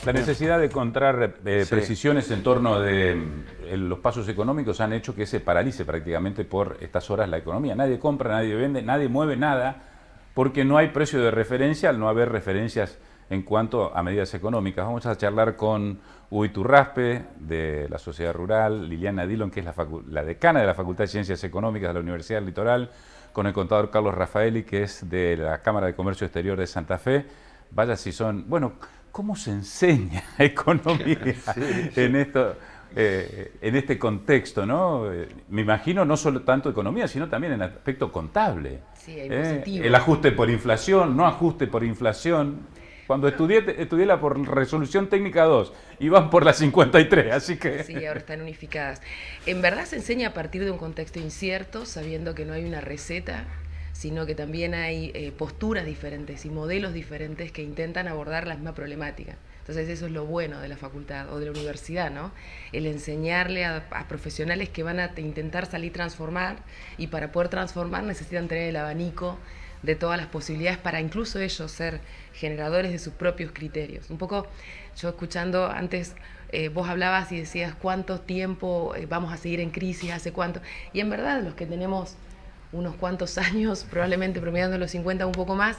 La necesidad de encontrar Sí. precisiones en torno de los pasos económicos han hecho que se paralice prácticamente por estas horas la economía. Nadie compra, nadie vende, nadie mueve nada, porque no hay precio de referencia al no haber referencias en cuanto a medidas económicas. Vamos a charlar con Hugo Iturraspe, de la Sociedad Rural, Liliana Dillon, que es la decana de la Facultad de Ciencias Económicas de la Universidad del Litoral, con el contador Carlos Rafaeli, que es de la Cámara de Comercio Exterior de Santa Fe. Vaya si son... Bueno, ¿cómo se enseña economía en esto, en este contexto, ¿no? Me imagino no solo tanto economía, sino también en el aspecto contable. Sí, hay positivo. El ajuste por inflación, no ajuste por inflación. Cuando estudié la por resolución técnica 2 y van por la 53, así que... Sí, ahora están unificadas. En verdad se enseña a partir de un contexto incierto, sabiendo que no hay una receta, sino que también hay posturas diferentes y modelos diferentes que intentan abordar la misma problemática. Entonces eso es lo bueno de la facultad o de la universidad, ¿no? El enseñarle a profesionales que van a intentar salir transformar, y para poder transformar necesitan tener el abanico de todas las posibilidades para incluso ellos ser generadores de sus propios criterios. Un poco, yo escuchando antes, vos hablabas y decías cuánto tiempo vamos a seguir en crisis, hace cuánto, y en verdad los que tenemos unos cuantos años, probablemente promediando los 50 un poco más,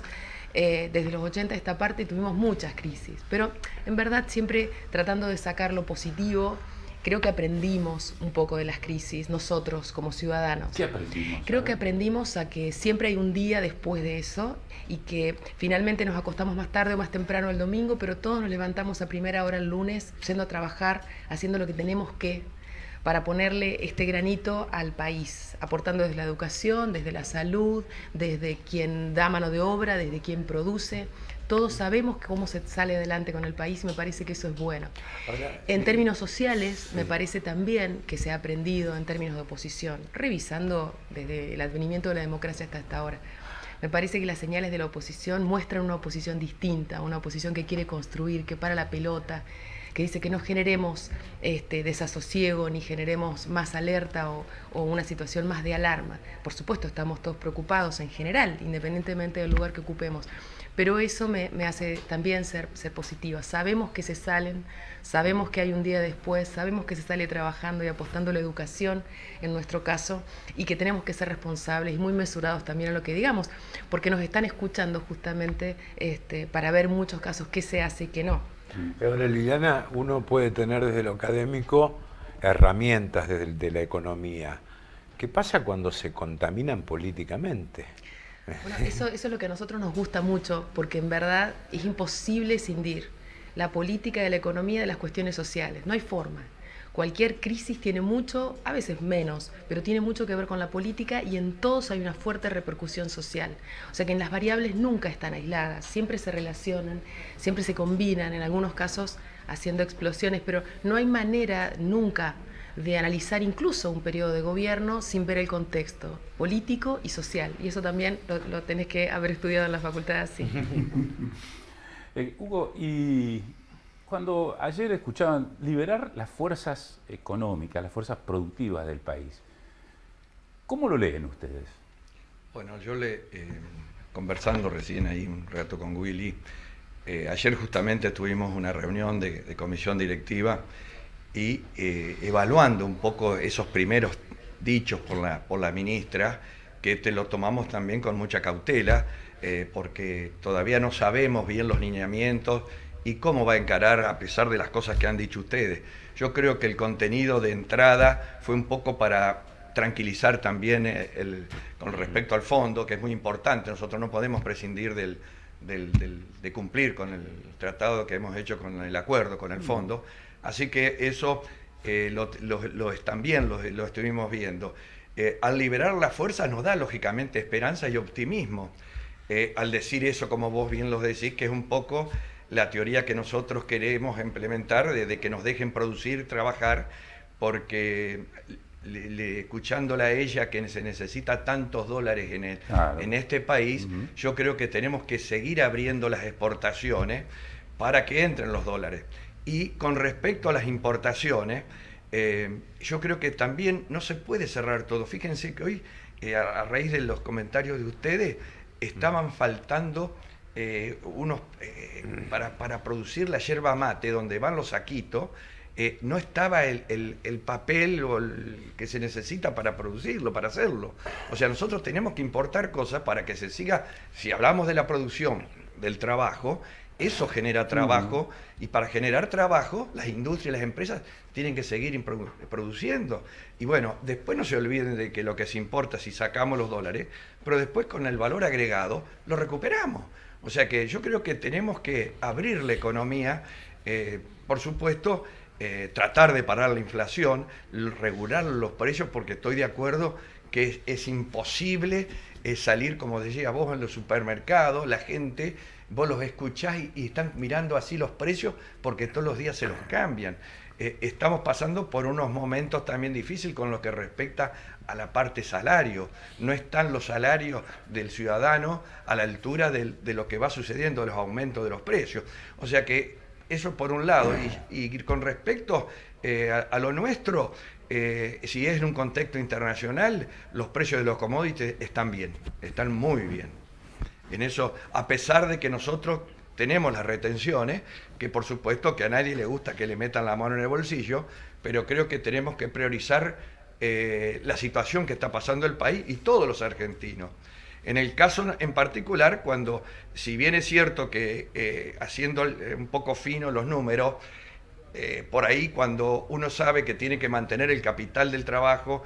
desde los 80 a esta parte tuvimos muchas crisis, pero en verdad siempre tratando de sacar lo positivo. Creo que aprendimos un poco de las crisis nosotros como ciudadanos. ¿Qué aprendimos? Creo que aprendimos a que siempre hay un día después de eso y que finalmente nos acostamos más tarde o más temprano el domingo, pero todos nos levantamos a primera hora el lunes, yendo a trabajar, haciendo lo que tenemos que para ponerle este granito al país, aportando desde la educación, desde la salud, desde quien da mano de obra, desde quien produce. Todos sabemos cómo se sale adelante con el país y me parece que eso es bueno. En términos sociales, me parece también que se ha aprendido en términos de oposición, revisando desde el advenimiento de la democracia hasta esta hora. Me parece que las señales de la oposición muestran una oposición distinta, una oposición que quiere construir, que para la pelota, que dice que no generemos desasosiego ni generemos más alerta o una situación más de alarma. Por supuesto, estamos todos preocupados en general, independientemente del lugar que ocupemos. Pero eso me hace también ser positiva. Sabemos que se salen, sabemos que hay un día después, sabemos que se sale trabajando y apostando a la educación, en nuestro caso, y que tenemos que ser responsables y muy mesurados también en lo que digamos, porque nos están escuchando justamente para ver muchos casos qué se hace y qué no. Ahora, Liliana, uno puede tener desde lo académico herramientas de la economía. ¿Qué pasa cuando se contaminan políticamente? Bueno, eso es lo que a nosotros nos gusta mucho, porque en verdad es imposible escindir la política de la economía de las cuestiones sociales. No hay forma. Cualquier crisis tiene mucho, a veces menos, pero tiene mucho que ver con la política y en todos hay una fuerte repercusión social. O sea que en las variables nunca están aisladas, siempre se relacionan, siempre se combinan, en algunos casos haciendo explosiones, pero no hay manera nunca de analizar incluso un periodo de gobierno sin ver el contexto político y social. Y eso también lo tenés que haber estudiado en la facultad, sí. Hugo, y cuando ayer escuchaban liberar las fuerzas económicas, las fuerzas productivas del país, ¿cómo lo leen ustedes? Bueno, conversando recién ahí un rato con Willy, ayer justamente tuvimos una reunión de comisión directiva y evaluando un poco esos primeros dichos por la ministra, que lo tomamos también con mucha cautela, porque todavía no sabemos bien los lineamientos y cómo va a encarar a pesar de las cosas que han dicho ustedes. Yo creo que el contenido de entrada fue un poco para tranquilizar también con respecto al fondo, que es muy importante. Nosotros no podemos prescindir de cumplir con el tratado que hemos hecho con el acuerdo, con el fondo. Así que eso también lo estuvimos viendo. Al liberar las fuerzas nos da lógicamente esperanza y optimismo. Al decir eso, como vos bien lo decís, que es un poco la teoría que nosotros queremos implementar, de que nos dejen producir, trabajar, porque escuchándola a ella que se necesita tantos dólares en este país, yo creo que tenemos que seguir abriendo las exportaciones para que entren los dólares. Y con respecto a las importaciones, yo creo que también no se puede cerrar todo. Fíjense que hoy, a raíz de los comentarios de ustedes, estaban faltando para producir la yerba mate, donde van los saquitos, no estaba el papel o que se necesita para producirlo, para hacerlo. O sea, nosotros tenemos que importar cosas para que se siga, si hablamos de la producción, del trabajo, eso genera trabajo, y para generar trabajo, las industrias, las empresas tienen que seguir produciendo. Y bueno, después no se olviden de que lo que se importa, si sacamos los dólares, pero después con el valor agregado lo recuperamos. O sea que yo creo que tenemos que abrir la economía, por supuesto, tratar de parar la inflación, regular los precios, porque estoy de acuerdo que es imposible salir, como decía vos, en los supermercados, la gente, vos los escuchás y están mirando así los precios porque todos los días se los cambian. Estamos pasando por unos momentos también difíciles con lo que respecta a la parte salario. No están los salarios del ciudadano a la altura de lo que va sucediendo, de los aumentos de los precios. O sea que eso por un lado. Y con respecto a lo nuestro, si es en un contexto internacional, los precios de los commodities están bien, están muy bien. En eso, a pesar de que nosotros tenemos las retenciones, que por supuesto que a nadie le gusta que le metan la mano en el bolsillo, pero creo que tenemos que priorizar la situación que está pasando el país y todos los argentinos. En el caso en particular, cuando, si bien es cierto que haciendo un poco fino los números, por ahí cuando uno sabe que tiene que mantener el capital del trabajo,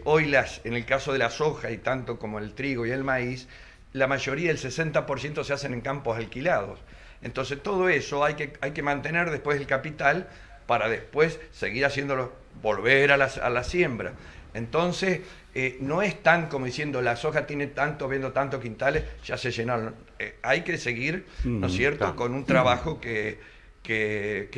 hoy en el caso de la soja y tanto como el trigo y el maíz, la mayoría, el 60% se hacen en campos alquilados. Entonces todo eso hay que mantener después el capital para después seguir haciéndolo, volver a la siembra. Entonces no es tan como diciendo la soja tiene tanto, vendo tantos quintales, ya se llenaron. Hay que seguir, ¿no es cierto?, con un trabajo que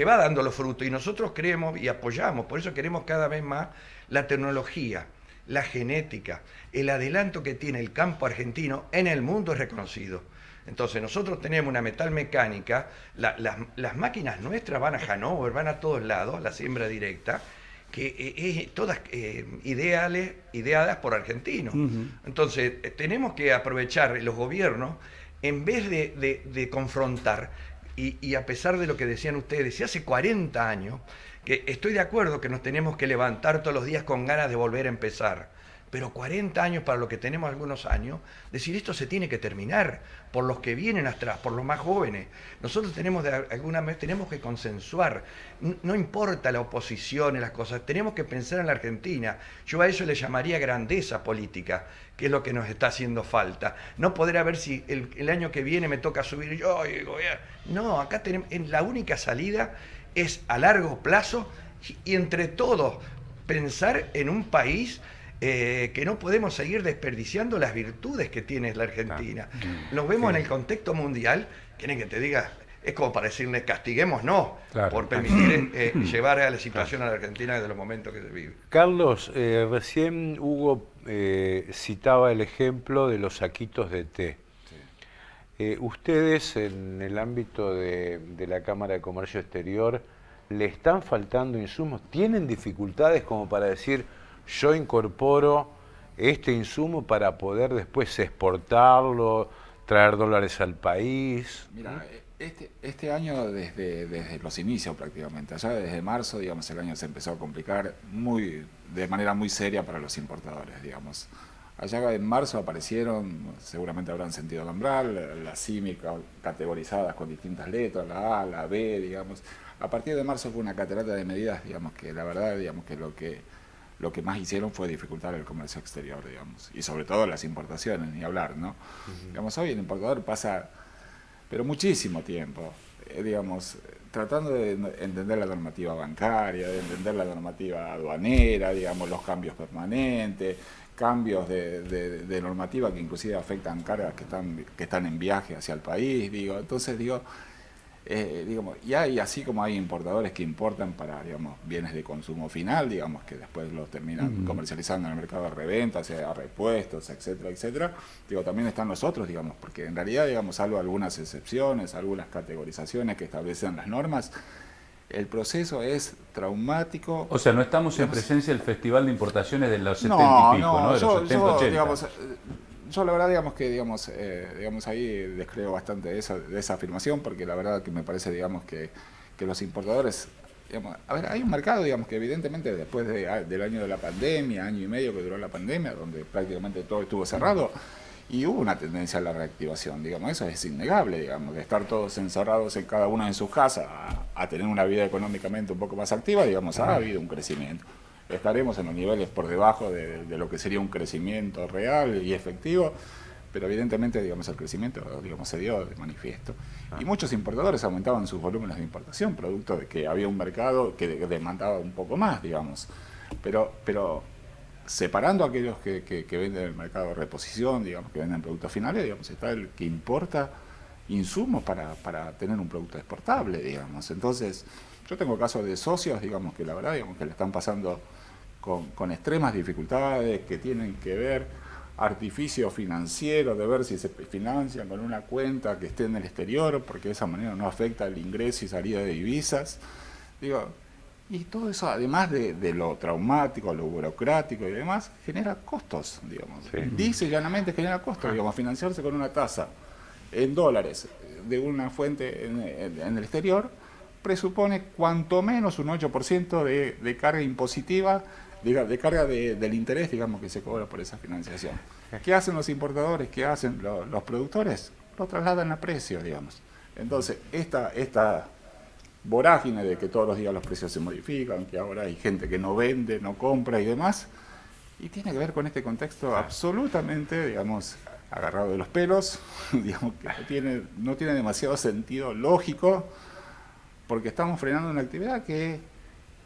va dando los frutos, y nosotros creemos y apoyamos, por eso queremos cada vez más la tecnología, la genética, el adelanto que tiene el campo argentino en el mundo es reconocido. Entonces nosotros tenemos una metalmecánica, las máquinas nuestras van a Hannover, van a todos lados, la siembra directa, que es todas ideadas por argentinos. Entonces tenemos que aprovechar los gobiernos, en vez de confrontar, y a pesar de lo que decían ustedes, si hace 40 años, que estoy de acuerdo que nos tenemos que levantar todos los días con ganas de volver a empezar, pero 40 años para lo que tenemos algunos años, decir esto se tiene que terminar, por los que vienen atrás, por los más jóvenes. Nosotros alguna vez tenemos que consensuar, no importa la oposición y las cosas, tenemos que pensar en la Argentina. Yo a eso le llamaría grandeza política, que es lo que nos está haciendo falta. No poder a ver si el año que viene me toca subir yo y el gobierno. No, acá la única salida es a largo plazo y entre todos pensar en un país que no podemos seguir desperdiciando las virtudes que tiene la Argentina. Nos vemos en el contexto mundial, quieren que te diga, es como para decirle castiguemos, no, por permitir llevar a la situación a la Argentina desde los momentos que se vive. Carlos, recién Hugo citaba el ejemplo de los saquitos de té. Ustedes en el ámbito de la Cámara de Comercio Exterior, ¿le están faltando insumos? ¿Tienen dificultades como para decir, yo incorporo este insumo para poder después exportarlo, traer dólares al país? Mira, este año desde los inicios prácticamente, allá desde marzo, digamos, el año se empezó a complicar de manera muy seria para los importadores, digamos. Allá en marzo aparecieron, seguramente habrán sentido nombrar, las CIMI categorizadas con distintas letras, la A, la B, digamos. A partir de marzo fue una catarata de medidas, digamos, que la verdad, digamos, que lo que más hicieron fue dificultar el comercio exterior, digamos, y sobre todo las importaciones, ni hablar, ¿no? Digamos, hoy el importador pasa, pero muchísimo tiempo, digamos, tratando de entender la normativa bancaria, de entender la normativa aduanera, digamos, los cambios permanentes, cambios de normativa que inclusive afectan cargas que están en viaje hacia el país, digo, entonces digo, digamos, y así como hay importadores que importan para, digamos, bienes de consumo final, digamos, que después los terminan comercializando en el mercado de reventa, sea repuestos, etcétera, etcétera, digo, también están los otros, digamos, porque en realidad, digamos, salvo algunas excepciones, algunas categorizaciones que establecen las normas, el proceso es traumático. O sea, no estamos en presencia del Festival de Importaciones de los 70 y pico, ¿no? De los 70, 80. Digamos, Yo la verdad, digamos que ahí descreo bastante de esa afirmación, porque la verdad que me parece, digamos, que los importadores, digamos, a ver, hay un mercado, digamos, que evidentemente después del año de la pandemia, año y medio que duró la pandemia, donde prácticamente todo estuvo cerrado, y hubo una tendencia a la reactivación, digamos, eso es innegable, digamos, de estar todos encerrados en cada uno en sus casas a tener una vida económicamente un poco más activa, digamos, ha habido un crecimiento. Estaremos en los niveles por debajo de lo que sería un crecimiento real y efectivo, pero evidentemente, digamos, el crecimiento, digamos, se dio de manifiesto. Y muchos importadores aumentaban sus volúmenes de importación, producto de que había un mercado que demandaba un poco más, digamos. Pero separando a aquellos que venden el mercado de reposición, digamos, que venden productos finales, digamos, está el que importa insumos para tener un producto exportable, digamos. Entonces, yo tengo casos de socios, digamos, que la verdad, digamos, que le están pasando con extremas dificultades, que tienen que ver artificio financiero, de ver si se financian con una cuenta que esté en el exterior, porque de esa manera no afecta el ingreso y salida de divisas. Digo, y todo eso, además de lo traumático, lo burocrático y demás, genera costos, digamos. Sí. Dice llanamente genera costos, digamos, financiarse con una tasa en dólares de una fuente en el exterior presupone cuanto menos un 8% de carga impositiva, de carga del interés, digamos, que se cobra por esa financiación. ¿Qué hacen los importadores? ¿Qué hacen los productores? Lo trasladan a precios, digamos. Entonces, esta vorágine de que todos los días los precios se modifican, que ahora hay gente que no vende, no compra y demás, y tiene que ver con este contexto absolutamente, digamos, agarrado de los pelos, digamos, que no tiene demasiado sentido lógico, porque estamos frenando una actividad que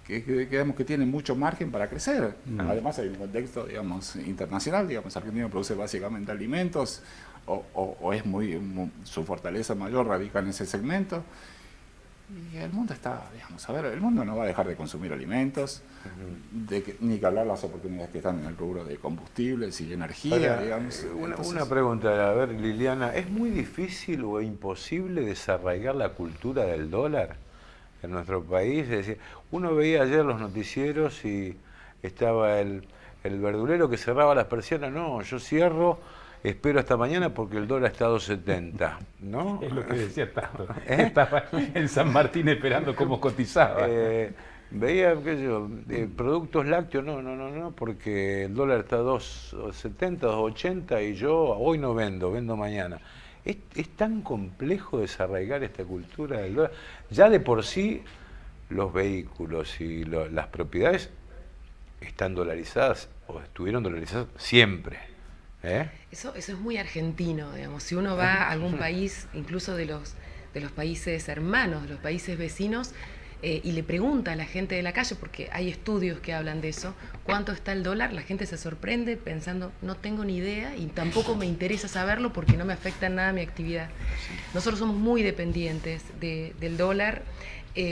digamos, que tiene mucho margen para crecer. Además hay un contexto, digamos, internacional, digamos, Argentina produce básicamente alimentos, o es su fortaleza mayor radica en ese segmento, y el mundo está, digamos, a ver, el mundo no va a dejar de consumir alimentos, ni que hablar las oportunidades que están en el rubro de combustibles y energía, ahora, digamos. Una pregunta, a ver, Liliana, ¿es muy difícil o imposible desarraigar la cultura del dólar en nuestro país? Es decir, uno veía ayer los noticieros y estaba el verdulero que cerraba las persianas. No, yo cierro, espero hasta mañana porque el dólar está a 2.70, ¿no? Es lo que decía Tato. Estaba en San Martín esperando cómo cotizaba. Veía, qué sé yo, productos lácteos, no, porque el dólar está a 2.70, 2.80 y yo hoy no vendo mañana. ¿Es tan complejo desarraigar esta cultura del dólar? Ya de por sí los vehículos y las propiedades están dolarizadas o estuvieron dolarizadas siempre. Eso es muy argentino, digamos. Si uno va a algún país, incluso de los países hermanos, de los países vecinos, y le pregunta a la gente de la calle, porque hay estudios que hablan de eso, cuánto está el dólar, la gente se sorprende pensando, no tengo ni idea y tampoco me interesa saberlo porque no me afecta en nada mi actividad. Nosotros somos muy dependientes del dólar,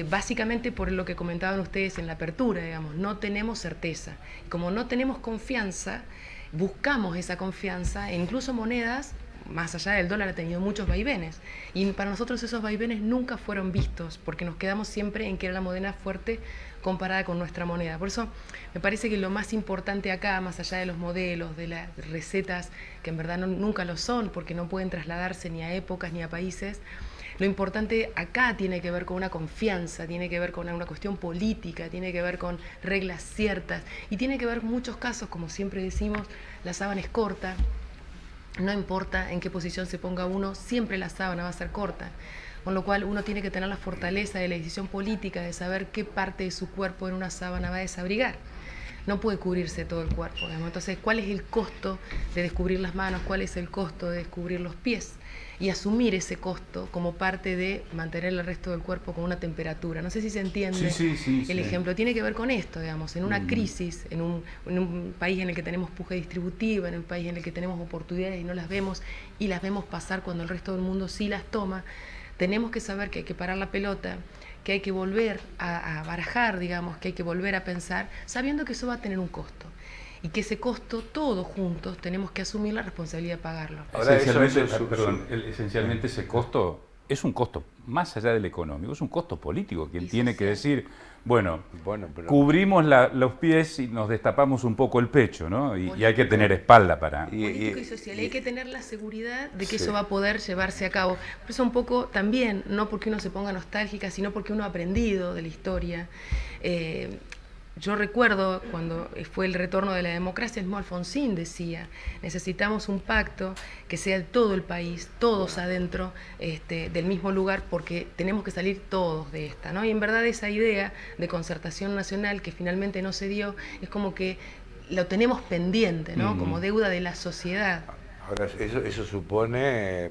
básicamente por lo que comentaban ustedes en la apertura, digamos, no tenemos certeza. Como no tenemos confianza, buscamos esa confianza, e incluso monedas, más allá del dólar, ha tenido muchos vaivenes. Y para nosotros esos vaivenes nunca fueron vistos, porque nos quedamos siempre en que era la moneda fuerte comparada con nuestra moneda. Por eso me parece que lo más importante acá, más allá de los modelos, de las recetas, que en verdad nunca lo son, porque no pueden trasladarse ni a épocas ni a países, lo importante acá tiene que ver con una confianza, tiene que ver con una cuestión política, tiene que ver con reglas ciertas, y tiene que ver en muchos casos, como siempre decimos, la sábana es corta. No importa en qué posición se ponga uno, siempre la sábana va a ser corta. Con lo cual uno tiene que tener la fortaleza de la decisión política, de saber qué parte de su cuerpo en una sábana va a desabrigar. No puede cubrirse todo el cuerpo, ¿no? Entonces, ¿cuál es el costo de descubrir las manos? ¿Cuál es el costo de descubrir los pies? Y asumir ese costo como parte de mantener el resto del cuerpo con una temperatura. No sé si se entiende el ejemplo. Tiene que ver con esto, digamos, en una crisis, en un país en el que tenemos puja distributiva, en un país en el que tenemos oportunidades y no las vemos, y las vemos pasar cuando el resto del mundo sí las toma. Tenemos que saber que hay que parar la pelota, que hay que volver a barajar, digamos, que hay que volver a pensar, sabiendo que eso va a tener un costo. Y que ese costo, todos juntos, tenemos que asumir la responsabilidad de pagarlo. Ahora, esencialmente ese costo es un costo más allá del económico, es un costo político, quien Y tiene que social. decir, bueno, pero cubrimos los pies y nos destapamos un poco el pecho, ¿no? Y hay que tener espalda para... Político y social. Hay que tener la seguridad de que Sí. eso va a poder llevarse a cabo. Por eso un poco también, no porque uno se ponga nostálgica, sino porque uno ha aprendido de la historia. Yo recuerdo cuando fue el retorno de la democracia, el mismo Alfonsín decía, necesitamos un pacto que sea de todo el país, todos adentro del mismo lugar, porque tenemos que salir todos de esta, ¿no? Y en verdad esa idea de concertación nacional que finalmente no se dio, es como que lo tenemos pendiente, ¿no? Como deuda de la sociedad. Ahora, eso supone,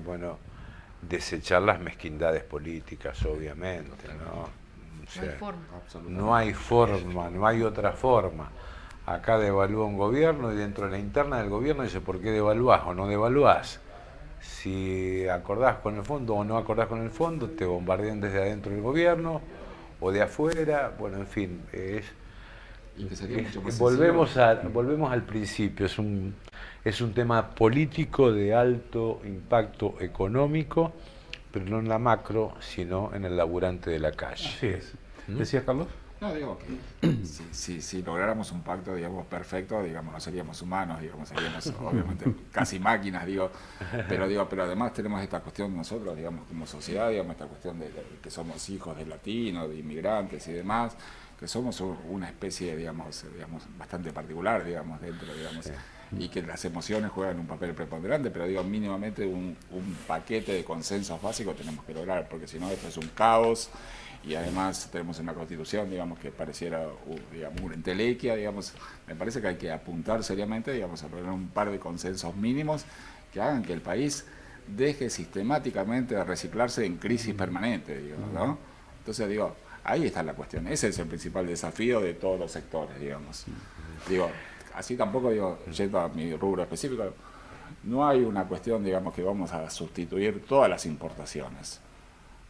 desechar las mezquindades políticas, obviamente, ¿no? O sea, No hay forma. no hay forma, no hay otra forma. Acá devalúa un gobierno y dentro de la interna del gobierno dice por qué devaluás o no devaluás. Si acordás con el fondo o no acordás con el fondo, te bombardean desde adentro del gobierno o de afuera. Bueno, en fin, Y que sería mucho más volvemos sencillo. al principio. Es un tema político de alto impacto económico, pero no en la macro, sino en el laburante de la calle. Así es. ¿Decías, Carlos? No, digo que si lográramos un pacto, digamos, perfecto, digamos, no seríamos humanos, digamos, seríamos obviamente casi máquinas, pero además tenemos esta cuestión nosotros, digamos, como sociedad, digamos, esta cuestión de que somos hijos de latinos, de inmigrantes y demás, que somos una especie, digamos, bastante particular, digamos, dentro, digamos, y que las emociones juegan un papel preponderante, pero digo, mínimamente un paquete de consensos básicos tenemos que lograr, porque si no esto es un caos. Y además tenemos una constitución, digamos, que pareciera, digamos, una entelequia, digamos. Me parece que hay que apuntar seriamente, digamos, a lograr un par de consensos mínimos que hagan que el país deje sistemáticamente de reciclarse en crisis permanente, digamos, ¿no? Entonces, digo, ahí está la cuestión. Ese es el principal desafío de todos los sectores, digamos. Digo, así tampoco, digo, yendo a mi rubro específico, no hay una cuestión, digamos, que vamos a sustituir todas las importaciones.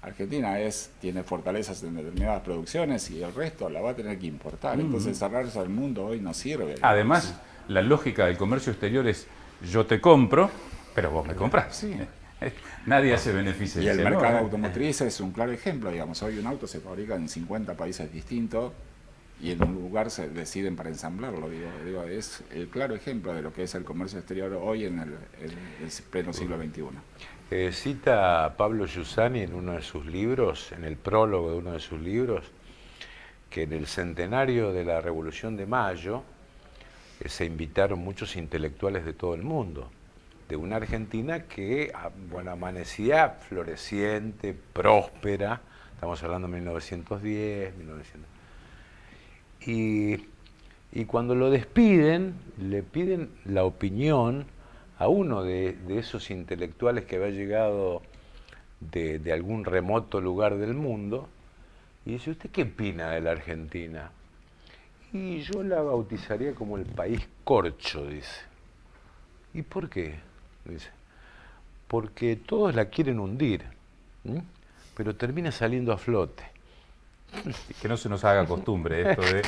Argentina tiene fortalezas en determinadas producciones y el resto la va a tener que importar. Entonces cerrarse al mundo hoy no sirve. Además, la lógica del comercio exterior es yo te compro, pero vos me compras. Sí. Nadie hace beneficio. Y el mercado automotriz es un claro ejemplo. Digamos, hoy un auto se fabrica en 50 países distintos y en un lugar se deciden para ensamblarlo. Digo, es el claro ejemplo de lo que es el comercio exterior hoy en el pleno siglo XXI. Cita a Pablo Giussani en uno de sus libros, en el prólogo de uno de sus libros, que en el centenario de la Revolución de Mayo se invitaron muchos intelectuales de todo el mundo, de una Argentina que amanecía floreciente, próspera, estamos hablando de 1910, 1900. Y cuando lo despiden, le piden la opinión a uno de esos intelectuales que había llegado de algún remoto lugar del mundo, y dice, ¿usted qué opina de la Argentina? Y yo la bautizaría como el país corcho, dice. ¿Y por qué? Dice, porque todos la quieren hundir, pero termina saliendo a flote. Que no se nos haga costumbre esto de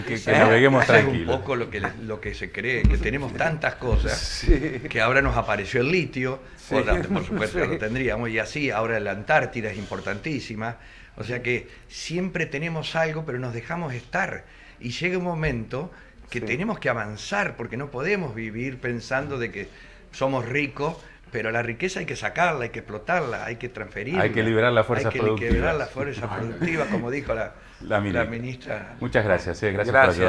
que naveguemos tranquilos. Es un poco lo que se cree, que tenemos tantas cosas, que ahora nos apareció el litio, por supuesto que lo tendríamos, y así ahora la Antártida es importantísima, o sea que siempre tenemos algo, pero nos dejamos estar, y llega un momento que tenemos que avanzar, porque no podemos vivir pensando de que somos ricos, pero la riqueza hay que sacarla, hay que explotarla, hay que transferirla. Hay que liberar las fuerzas productivas. Hay que liberar las fuerzas productivas, como dijo la ministra. Muchas gracias. Gracias. Gracias.